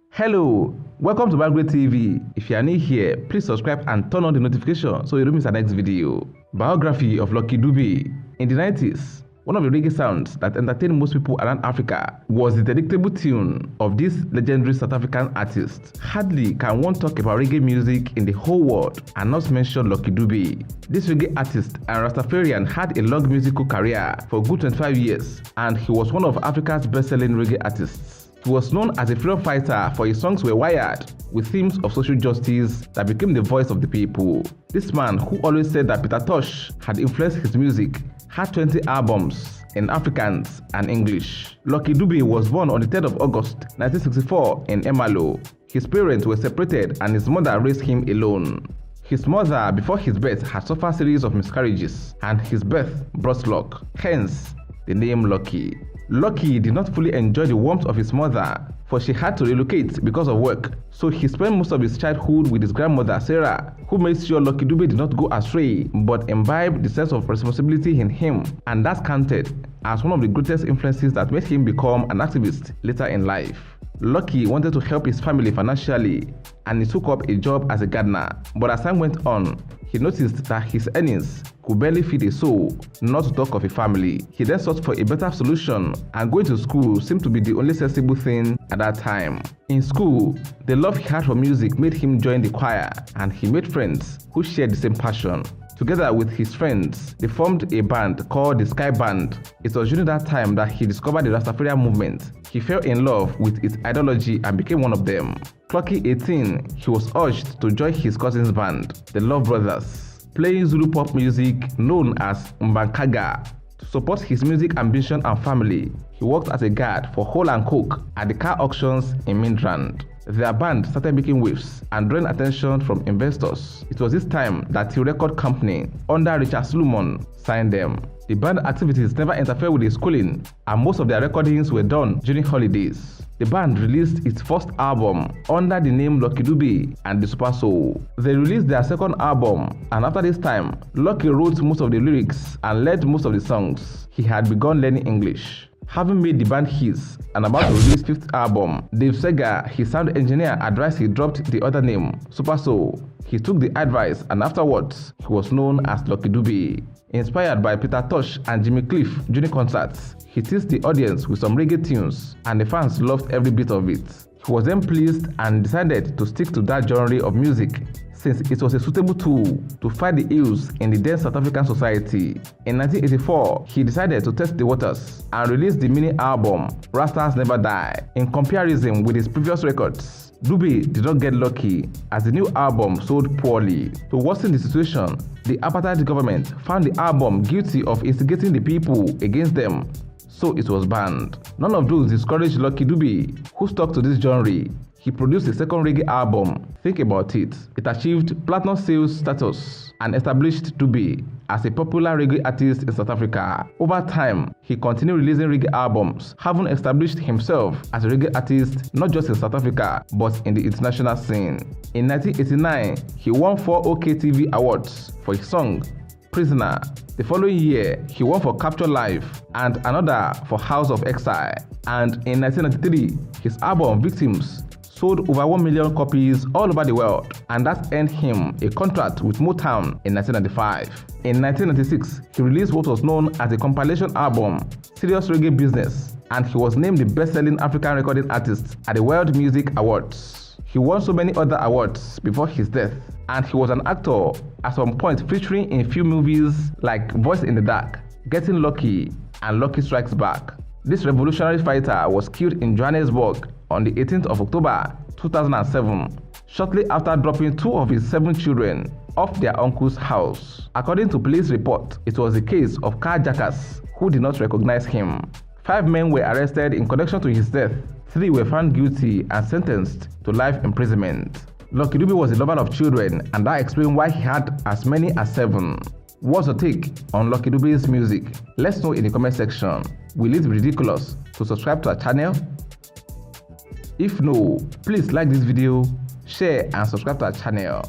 Hello, welcome to Bagre TV. If you are new here, please subscribe and turn on the notification so you don't miss our next video. Biography of Lucky Dube. In the 90s, one of the reggae sounds that entertained most people around Africa was the delectable tune of this legendary South African artist. Hardly can one talk about reggae music in the whole world and not mention Lucky Dube. This reggae artist and Rastafarian had a long musical career for a good 25 years, and he was one of Africa's best-selling reggae artists. He was known as a freedom fighter for his songs were wired with themes of social justice that became the voice of the people. This man, who always said that Peter Tosh had influenced his music, had 20 albums in Afrikaans and English. Lucky Dube was born on the 3rd of August 1964 in Emalo. His parents were separated and his mother raised him alone. His mother, before his birth, had suffered a series of miscarriages, and his birth brought luck, hence the name Lucky. Lucky did not fully enjoy the warmth of his mother, for she had to relocate because of work, so he spent most of his childhood with his grandmother Sarah, who made sure Lucky Dube did not go astray but imbibed the sense of responsibility in him, and that counted as one of the greatest influences that made him become an activist later in life. Lucky wanted to help his family financially, and he took up a job as a gardener, but as time went on, he noticed that his earnings could barely feed a soul, not to talk of a family. He then sought for a better solution, and going to school seemed to be the only sensible thing at that time. In school, the love he had for music made him join the choir, and he made friends who shared the same passion. Together with his friends, they formed a band called the Sky Band. It was during that time that he discovered the Rastafarian movement. He fell in love with its ideology and became one of them. Clocking 18, he was urged to join his cousin's band, the Love Brothers, playing Zulu pop music known as Mbankaga. To support his music ambition and family, he worked as a guard for Hole and Coke at the car auctions in Midrand. Their band started making waves and drawing attention from investors. It was this time that the record company under Richard Solomon signed them. The band activities never interfered with his schooling, and most of their recordings were done during holidays. The band released its first album under the name Lucky Dube and the Super Soul. They released their second album, and after this time, Lucky wrote most of the lyrics and led most of the songs. He had begun learning English. Having made the band his and about to release his fifth album, Dave Sega, his sound engineer, advised he dropped the other name, Super Soul. He took the advice, and afterwards, he was known as Lucky Dube. Inspired by Peter Tosh and Jimmy Cliff during concerts, he teased the audience with some reggae tunes, and the fans loved every bit of it. He was then pleased and decided to stick to that genre of music, since it was a suitable tool to fight the ills in the then South African society. In 1984, he decided to test the waters and released the mini album Rastas Never Die. In comparison with his previous records, Dube did not get lucky, as the new album sold poorly. To worsen the situation, the apartheid government found the album guilty of instigating the people against them, so it was banned. None of those discouraged Lucky Dube, who stuck to this genre. He produced a second reggae album, Think About It. It achieved platinum sales status and established Dube as a popular reggae artist in South Africa. Over time, he continued releasing reggae albums, having established himself as a reggae artist not just in South Africa, but in the international scene. In 1989, he won 4 OKTV awards for his song, Prisoner. The following year, he won for Capture Live and another for House of Exile. And in 1993, his album, Victims, sold over 1 million copies all over the world, and that earned him a contract with Motown in 1995. In 1996, he released what was known as a compilation album, Serious Reggae Business, and he was named the best-selling African recording artist at the World Music Awards. He won so many other awards before his death, and he was an actor at some point, featuring in few movies like Voice in the Dark, Getting Lucky, and Lucky Strikes Back. This revolutionary fighter was killed in Johannesburg on the 18th of October 2007, shortly after dropping 2 of his 7 children off their uncle's house. According to police report, it was a case of carjackers who did not recognize him. 5 men were arrested in connection to his death. 3 were found guilty and sentenced to life imprisonment. Lucky Dube was a lover of children, and that explains why he had as many as 7. What's your take on Lucky Dube's music? Let's know in the comment section. Will it be ridiculous to subscribe to our channel? If no, please like this video, share and subscribe to our channel.